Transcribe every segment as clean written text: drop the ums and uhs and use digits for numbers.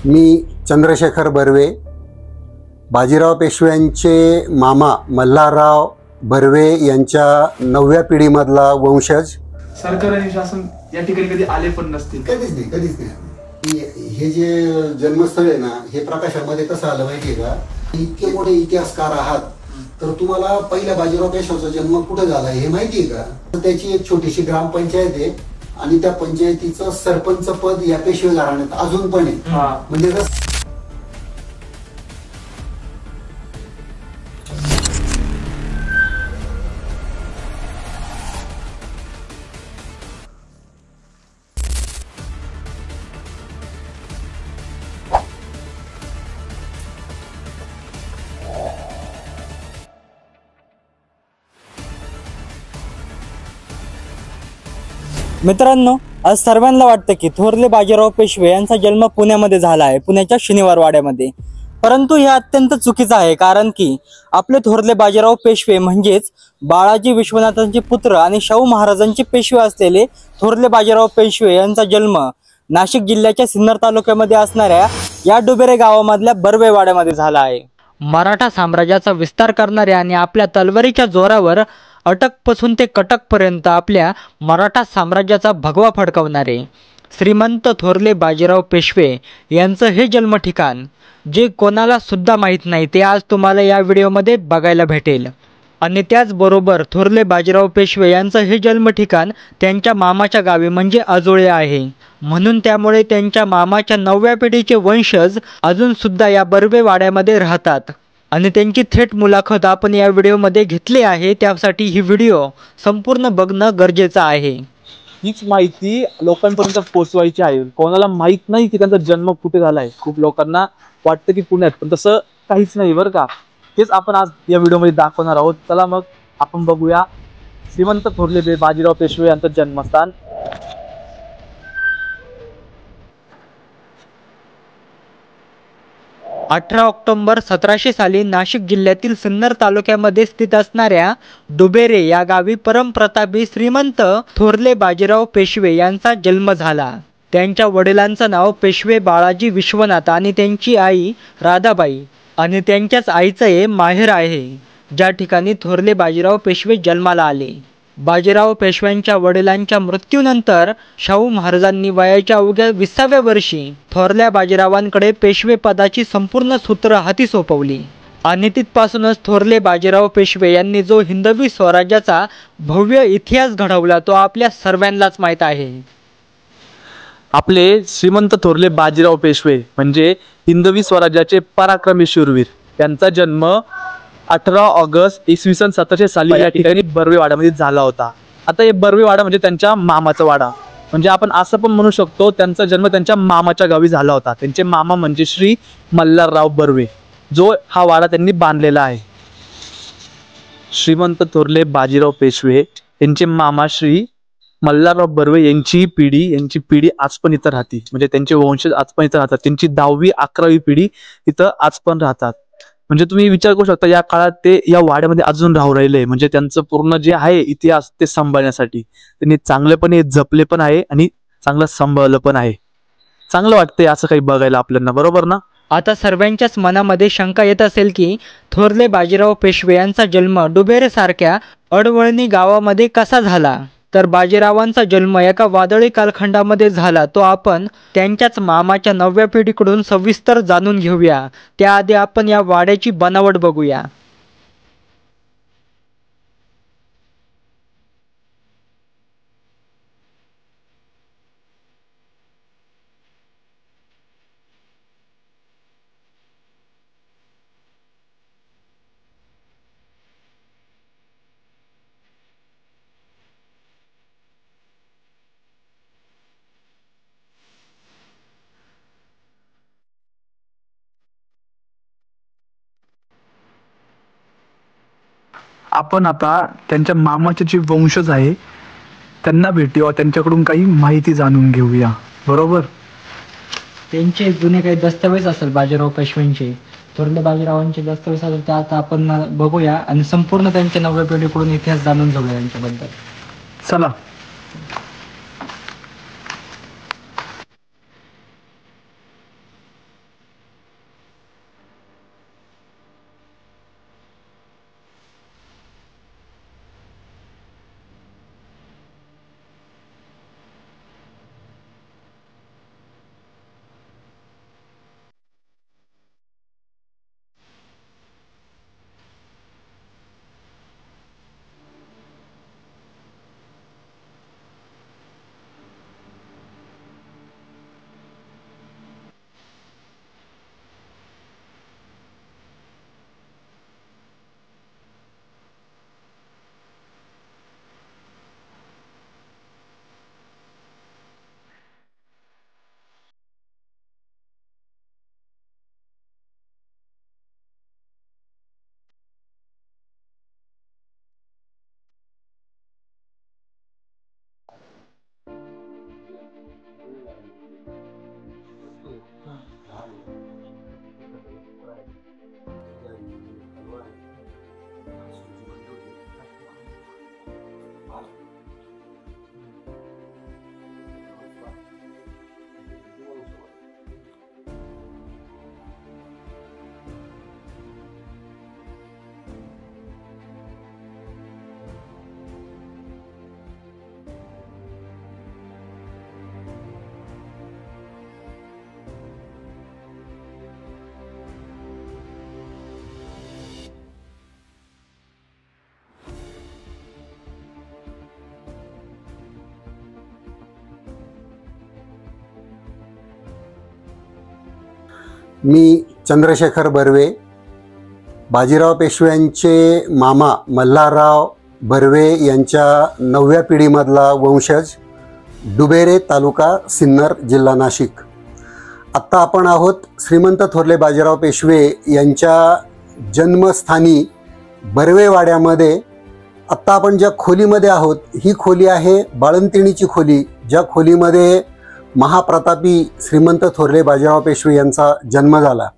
मी चंद्रशेखर बर्वे, बाजीराव पेशव्यांचे मामा मल्हारराव बर्वे यांच्या 9व्या पिढीमधला वंशज. सरकार आणि शासन या ठिकाणी कधी आले पण नसतील. कधीच नाही. हे जे जन्मस्थळ आहे ना, हे प्रकाशामध्ये कसं आलं माहितीये का? इतके मोठे इतिहासकार आहात, तर तुम्हाला पहिल्या बाजीराव पेशव्याचा जन्म कुठे झाला हे माहितीये का? तर त्याची एक छोटीशी ग्रामपंचायत आहे आणि त्या पंचायतीचं सरपंच पद या पेशवे घराण्यात अजून पण आहे. म्हणजे मित्रांनो, आज सर्वांना वाटतं की थोरले बाजीराव पेशवे यांचा जन्म पुण्यामध्ये झाला आहे, पुण्याच्या शनिवार वाड्यामध्ये. परंतु हे अत्यंत चुकीचं आहे, कारण की आपले थोरले बाजीराव पेशवे म्हणजेच बाळाजी विश्वनाथांचे पुत्र आणि शाहू महाराजांचे पेशवे असलेले थोरले बाजीराव पेशवे यांचा जन्म नाशिक जिल्ह्याच्या सिन्नर तालुक्यामध्ये असणाऱ्या या डुबेरे गावामधल्या बर्वे वाड्यामध्ये झाला आहे. मराठा साम्राज्याचा विस्तार करणारे आणि आपल्या तलवारीच्या जोरावर अटकपासून ते कटकपर्यंत आपल्या मराठा साम्राज्याचा भगवा फडकवणारे श्रीमंत थोरले बाजीराव पेशवे यांचं हे जन्म ठिकाण जे कोणाला सुद्धा माहीत नाही, ते आज तुम्हाला या व्हिडिओमध्ये बघायला भेटेल. आणि त्याचबरोबर थोरले बाजीराव पेशवे यांचं हे जन्म ठिकाण त्यांच्या मामाच्या गावी म्हणजे आजोळे आहे. म्हणून त्यामुळे त्यांच्या मामाच्या 9व्या पिढीचे वंशज अजूनसुद्धा या बर्वे वाड्यामध्ये राहतात आणि त्यांची थेट मुलाखत आपण या व्हिडिओमध्ये घेतली आहे. त्यासाठी ही व्हिडिओ संपूर्ण बघणं गरजेचं आहे. हीच माहिती लोकांपर्यंत पोहोचवायची आहे. कोणाला माहीत नाही की त्यांचा जन्म कुठे झाला आहे. खूप लोकांना वाटतं की पुण्यात, पण तसं काहीच नाही बरं का. तेच आपण आज या व्हिडिओमध्ये दाखवणार आहोत. चला मग आपण बघूया श्रीमंत थोरले बाजीराव पेशवे यांचं जन्मस्थान. अठरा ऑक्टोबर 1700 साली नाशिक जिल्ह्यातील सिन्नर तालुक्यामध्ये स्थित असणाऱ्या डुबेरे या गावी परमप्रतापी श्रीमंत थोरले बाजीराव पेशवे यांचा जन्म झाला. त्यांच्या वडिलांचं नाव पेशवे बाळाजी विश्वनाथ आणि त्यांची आई राधाबाई आणि त्यांच्याच आईचं हे माहेर आहे, ज्या ठिकाणी थोरले बाजीराव पेशवे जन्माला आले. बाजीराव पेशव्यांच्या वडिलांच्या मृत्यूनंतर शाहू महाराजांनी वयाच्या अवघ्या 20व्या वर्षी थोरल्या बाजीरावांकडे पेशवे पदाची संपूर्ण सूत्र हाती सोपवली आणि तिथपासूनच थोरले बाजीराव पेशवे यांनी जो हिंदवी स्वराज्याचा भव्य इतिहास घडवला तो आपल्या सर्वांनाच माहीत आहे. आपले श्रीमंत थोरले बाजीराव पेशवे म्हणजे हिंदवी स्वराज्याचे पराक्रमी शूरवीर. त्यांचा जन्म 18 ऑगस्ट 1700 साली या ठिकाणी बर्वे वाड्यामध्ये झाला होता. आता हे बर्वे वाडा म्हणजे त्यांच्या मामाचा वाडा, म्हणजे आपण असं पण म्हणू शकतो त्यांचा जन्म त्यांच्या मामाच्या गावी झाला होता. त्यांचे मामा म्हणजे श्री मल्हारराव बर्वे, जो हा वाडा त्यांनी बांधलेला आहे. श्रीमंत थोरले बाजीराव पेशवे यांचे मामा श्री मल्हारराव बर्वे यांची पिढी आज पण इथं राहते, म्हणजे त्यांचे वंशज आज पण इथं राहतात. त्यांची 10वी 11वी पिढी इथं आज पण राहतात. म्हणजे तुम्ही विचार करू शकता या काळात ते या वाड्यामध्ये अजून राहू राहिले, म्हणजे त्यांचं पूर्ण जे आहे इतिहास ते सांभाळण्यासाठी त्यांनी चांगलेपणे जपले पण आहे आणि चांगलं सांभाळलं पण आहे. चांगलं वाटतंय असं काही बघायला आपल्याला, बरोबर ना? आता सर्वांच्याच मनामध्ये शंका येत असेल की थोरले बाजीराव पेशवे यांचा जन्म डुबेरे सारख्या अडवळणी गावामध्ये कसा झाला. तर बाजीरावांचा जन्म एका वादळी कालखंडामध्ये झाला, तो आपण त्यांच्याच मामाच्या 9व्या पिढीकडून सविस्तर जाणून घेऊया. त्याआधी आपण या वाड्याची बनावट बघूया. आपण आता त्यांच्या मामाचे जे वंशज आहे त्यांना भेटूया, त्यांच्याकडून काही माहिती जाणून घेऊया. बरोबर, त्यांचे जुने काही दस्तावेज असेल बाजीराव पेशव्यांचे, थोरले बाजीरावांचे दस्तावेज असेल, ते आता आपण बघूया आणि संपूर्ण त्यांच्या 9व्या पिढीकडून इतिहास जाणून घेऊया त्यांच्याबद्दल. चला. मी चंद्रशेखर बर्वे, बाजीराव पेशव्यांचे मामा मल्हारराव बर्वे यांच्या 9व्या पिढीमधला वंशज, डुबेरे, तालुका सिन्नर, जिल्हा नाशिक. आत्ता आपण आहोत श्रीमंत थोरले बाजीराव पेशवे यांच्या जन्मस्थानी बर्वेवाड्यामध्ये. आत्ता आपण ज्या खोलीमध्ये आहोत ही खोली आहे बाळंतिणीची खोली, ज्या खोलीमध्ये महाप्रतापी श्रीमंत थोरले बाजीराव पेशवे यांचा जन्म झाला.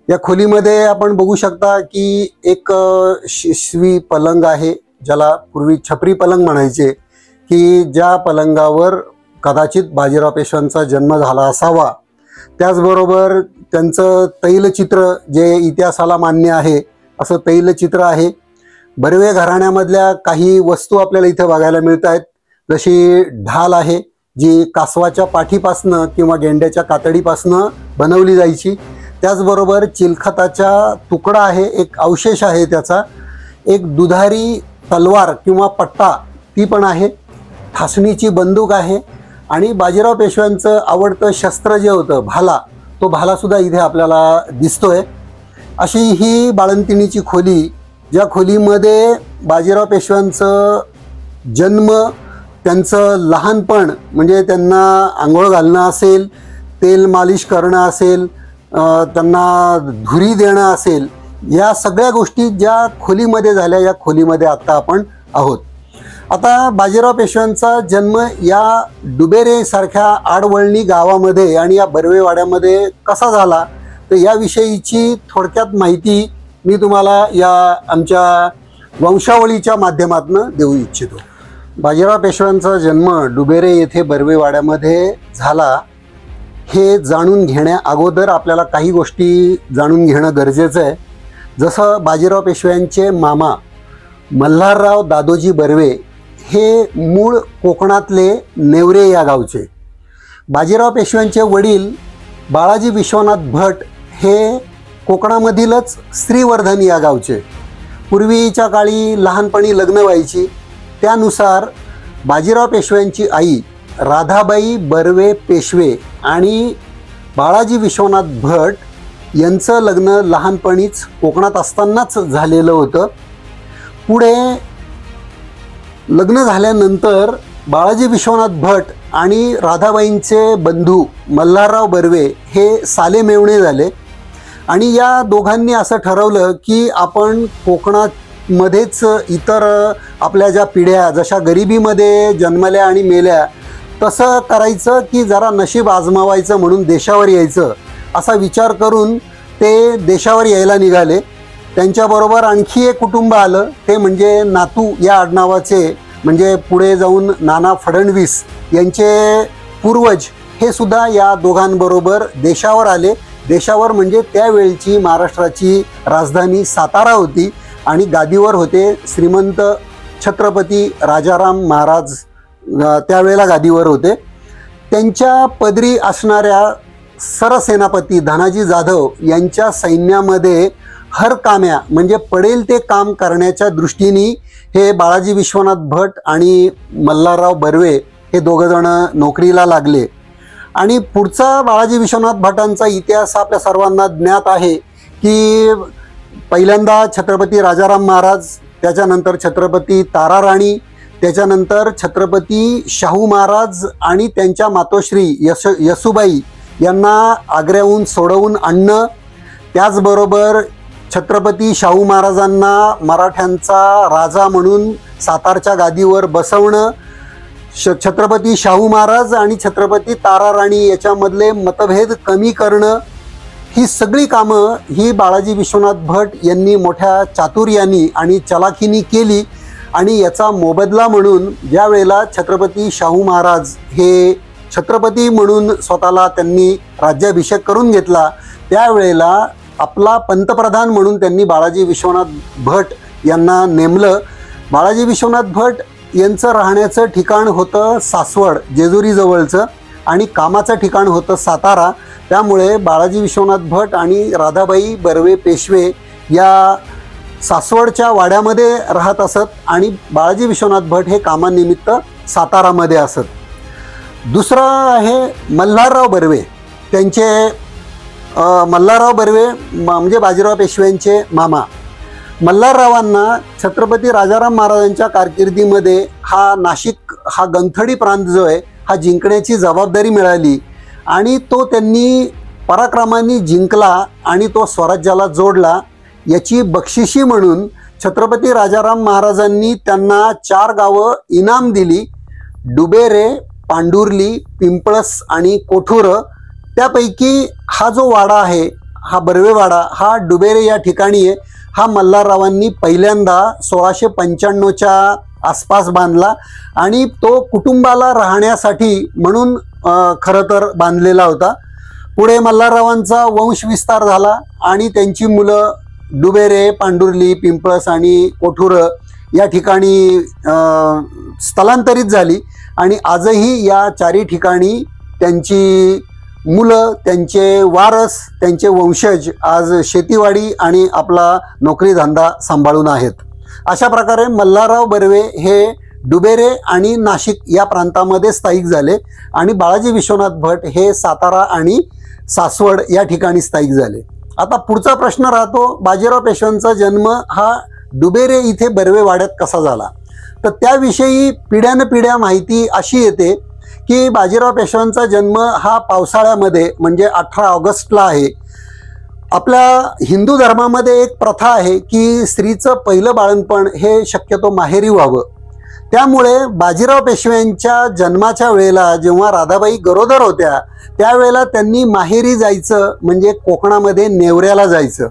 या खोलीमध्ये आपण बघू शकता की एक शिशवी पलंग आहे, ज्याला पूर्वी छपरी पलंग म्हणायचे, की ज्या पलंगावर कदाचित बाजीराव पेशव्यांचा जन्म झाला असावा. त्याचबरोबर त्यांचं तैलचित्र जे इतिहासाला मान्य आहे असं तैलचित्र आहे. बर्वे घराण्यामधल्या काही वस्तू आपल्याला इथे बघायला मिळत आहेत, जशी ढाल आहे जी कासवाच्या पाठीपासनं किंवा गेंड्याच्या कातडीपासनं बनवली जायची. त्याचबरोबर चिलखताचा तुकडा आहे, एक अवशेष आहे त्याचा. एक दुधारी तलवार किंवा पट्टा ती पण आहे. ठासणीची बंदूक आहे आणि बाजीराव पेशव्यांचं आवडतं शस्त्र जे होतं भाला, तो भालासुद्धा इथे आपल्याला दिसतोय. अशी ही बाळंतिणीची खोली, ज्या खोलीमध्ये बाजीराव पेशव्यांचं जन्म, त्यांचं लहानपण म्हणजे त्यांना आंघोळ घालणं असेल, तेल मालिश करणं असेल, त्यांना धुरी देणं असेल, या सगळ्या गोष्टी ज्या खोलीमध्ये झाल्या, या खोलीमध्ये आत्ता आपण आहोत. आता बाजीराव पेशव्यांचा जन्म या डुबेरेसारख्या आडवळणी गावामध्ये आणि या बर्वेवाड्यामध्ये कसा झाला, तर याविषयीची थोडक्यात माहिती मी तुम्हाला या आमच्या वंशावळीच्या माध्यमातून देऊ इच्छितो. बाजीराव पेशव्यांचा जन्म डुबेरे येथे बर्वेवाड्यामध्ये झाला हे जाणून घेण्या अगोदर आपल्याला काही गोष्टी जाणून घेणं गरजेचं आहे. जसं बाजीराव पेशव्यांचे मामा मल्हारराव दादोजी बर्वे हे मूळ कोकणातले नेवरे या गावचे. बाजीराव पेशव्यांचे वडील बाळाजी विश्वनाथ भट हे कोकणामधीलच श्रीवर्धन या गावचे. पूर्वीच्या काळी लहानपणी लग्न व्हायची, त्यानुसार बाजीराव पेशव्यांची आई राधाबाई बर्वे पेशवे आणि बाळाजी विश्वनाथ भट यांचं लग्न लहानपणीच कोकणात असतानाच झालेलं होतं. पुढे लग्न झाल्यानंतर बाळाजी विश्वनाथ भट आणि राधाबाईंचे बंधू मल्हारराव बर्वे हे सालेमेवणे झाले आणि या दोघांनी असं ठरवलं की आपण कोकणामध्येच इतर आपल्या ज्या पिढ्या जशा गरिबीमध्ये जन्मल्या आणि मेल्या, तसं करायचं की जरा नशीब आजमावायचं म्हणून देशावर यायचं असा विचार करून ते देशावर यायला निघाले. त्यांच्याबरोबर आणखी एक कुटुंब आलं, ते म्हणजे नातू या आडनावाचे, म्हणजे पुढे जाऊन नाना फडणवीस यांचे पूर्वज हे सुद्धा या दोघांबरोबर देशावर आले. देशावर म्हणजे त्यावेळची महाराष्ट्राची राजधानी सातारा होती आणि गादीवर होते श्रीमंत छत्रपती राजाराम महाराज, त्यावेळेला गादीवर होते. त्यांच्या पदरी असणाऱ्या सरसेनापती धनाजी जाधव यांच्या सैन्यामध्ये हरकाम्या म्हणजे पडेल ते काम करण्याच्या दृष्टीने हे बाळाजी विश्वनाथ भट आणि मल्हारराव बर्वे हे दोघंजण नोकरीला लागले. आणि पुढचा बाळाजी विश्वनाथ भटांचा इतिहास आपल्या सर्वांना ज्ञात आहे की पहिल्यांदा छत्रपती राजाराम महाराज, त्याच्यानंतर छत्रपती ताराराणी, त्याच्यानंतर छत्रपती शाहू महाराज आणि त्यांच्या मातोश्री यसुबाई यांना आग्र्याहून सोडवून आणणं, त्याचबरोबर छत्रपती शाहू महाराजांना मराठ्यांचा राजा म्हणून सातारच्या गादीवर बसवणं, छत्रपती शाहू महाराज आणि छत्रपती ताराराणी याच्यामधले मतभेद कमी करणं, ही सगळी कामं ही बाळाजी विश्वनाथ भट यांनी मोठ्या चातुर्यानी आणि चलाखीनी केली. आणि याचा मोबदला म्हणून ज्या वेळेला छत्रपती शाहू महाराज हे छत्रपती म्हणून स्वतःला त्यांनी राज्याभिषेक करून घेतला, त्यावेळेला आपला पंतप्रधान म्हणून त्यांनी बाळाजी विश्वनाथ भट यांना नेमलं. बाळाजी विश्वनाथ भट यांचं राहण्याचं ठिकाण होतं सासवड जेजुरीजवळचं आणि कामाचं ठिकाण होतं सातारा. त्यामुळे बाळाजी विश्वनाथ भट आणि राधाबाई बर्वे पेशवे या सासवडच्या वाड्यामध्ये राहत असत आणि बाळाजी विश्वनाथ भट हे कामानिमित्त सातारामध्ये असत. दुसरं आहे मल्हारराव बर्वे, त्यांचे मल्हारराव बर्वे म्हणजे बाजीराव पेशव्यांचे मामा. मल्हाररावांना छत्रपती राजाराम महाराजांच्या कारकिर्दीमध्ये हा नाशिक हा गंथडी प्रांत जो आहे हा जिंकण्याची जबाबदारी मिळाली आणि तो त्यांनी पराक्रमाने जिंकला आणि तो स्वराज्याला जोडला. याची बक्षिशी म्हणून छत्रपती राजाराम महाराजांनी त्यांना 4 गावं इनाम दिली. डुबेरे, पांडुर्ली, पिंपळस आणि कोठूर. त्यापैकी हा जो वाडा आहे हा बर्वेवाडा हा डुबेरे या ठिकाणी आहे. हा मल्हाररावांनी पहिल्यांदा 1695च्या आसपास बांधला आणि तो कुटुंबाला राहण्यासाठी म्हणून खरं तर बांधलेला होता. पुढे मल्हाररावांचा वंश विस्तार झाला आणि त्यांची मुलं डुबेरे, पांडुर्ली, पिंपळस आणि कोठूर या ठिकाणी स्थलांतरित झाली आणि आजही या 4 ठिकाणी त्यांची मुलं, त्यांचे वारस, त्यांचे वंशज आज शेतीवाडी आणि आपला नोकरी धंदा सांभाळून आहेत. अशा प्रकारे मल्हारराव बर्वे हे डुबेरे आणि नाशिक या प्रांतामध्ये स्थायिक झाले आणि बाळाजी विश्वनाथ भट हे सातारा आणि सासवड या ठिकाणी स्थायिक झाले. आता पुढचा प्रश्न राहतो, बाजीराव पेशव्यांचा जन्म हा डुबेरे इथे बर्वेवाड्यात कसा झाला. तर त्याविषयी पिढ्यानपिढ्या माहिती अशी येते की बाजीराव पेशव्यांचा जन्म हा पावसाळ्यामध्ये म्हणजे 18 ऑगस्टला आहे. आपल्या हिंदू धर्मामध्ये एक प्रथा आहे की स्त्रीचं पहिलं बाळंतपण हे शक्यतो माहेरी व्हावं. त्यामुळे बाजीराव पेशव्यांच्या जन्माच्या वेळेला जेव्हा राधाबाई गरोदर होत्या त्यावेळेला त्यांनी माहेरी जायचं म्हणजे कोकणामध्ये नेवऱ्याला जायचं.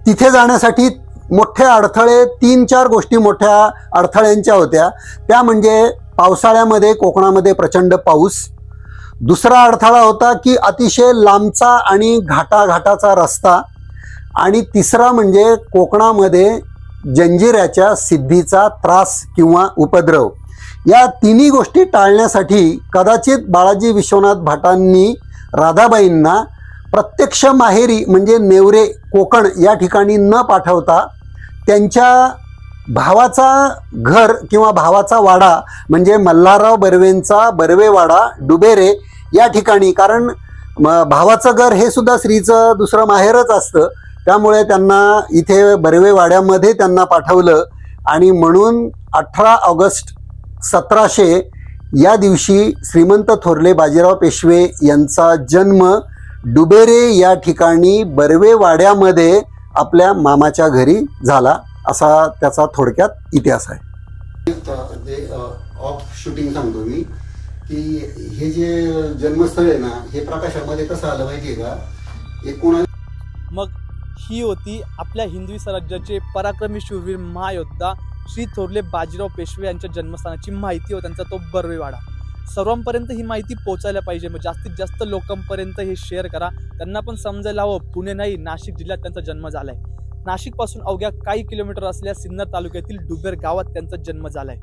तिथे जाण्यासाठी मोठे अडथळे 3-4 गोष्टी मोठ्या अडथळ्यांच्या होत्या. त्या म्हणजे पावसाळ्यामध्ये कोकणामध्ये प्रचंड पाऊस. दुसरा अडथळा होता की अतिशय लांबचा आणि घाटाघाटाचा रस्ता. आणि तिसरा म्हणजे कोकणामध्ये जंजिऱ्याच्या सिद्धीचा त्रास किंवा उपद्रव. या 3 गोष्टी टाळण्यासाठी कदाचित बाळाजी विश्वनाथ भटांनी राधाबाईंना प्रत्यक्ष माहेरी म्हणजे नेवरे कोकण या ठिकाणी न पाठवता त्यांच्या भावाचा घर किंवा भावाचा वाडा म्हणजे मल्हारराव बर्वेंचा बर्वेवाडा डुबेरे या ठिकाणी, कारण भावाचं घर हे सुद्धा स्त्रीचं दुसरं माहेरच असतं, त्यामुळे त्यांना इथे बर्वेवाड्यामध्ये त्यांना पाठवलं. आणि म्हणून 18 ऑगस्ट 1700 या दिवशी श्रीमंत थोरले बाजीराव पेशवे यांचा जन्म डुबेरे या ठिकाणी बर्वेवाड्यामध्ये आपल्या मामाच्या घरी झाला. असा त्याचा थोडक्यात इतिहास आहे. ऑफ शूटिंग सांगतो मी की हे जे जन्मस्थळ आहे ना हे प्रकाशामध्ये कसं आलं माहितीये का. मग ही होती आपल्या हिंदवी स्वराज्याचे पराक्रमी शूरवीर महायोद्धा श्री थोरले बाजीराव पेशवे यांच्या जन्मस्थानाची माहिती व त्यांचा तो बर्वेवाडा. सर्वांपर्यंत ही माहिती पोहोचायला पाहिजे, मग जास्तीत जास्त लोकांपर्यंत हे शेअर करा, त्यांना पण समजायला हवं पुणे नाही नाशिक जिल्ह्यात त्यांचा जन्म झालाय. नाशिक पासून अवघ्या काही किलोमीटर असलेल्या सिन्नर तालुक्यातील डुबेर गावात त्यांचा जन्म झालाय.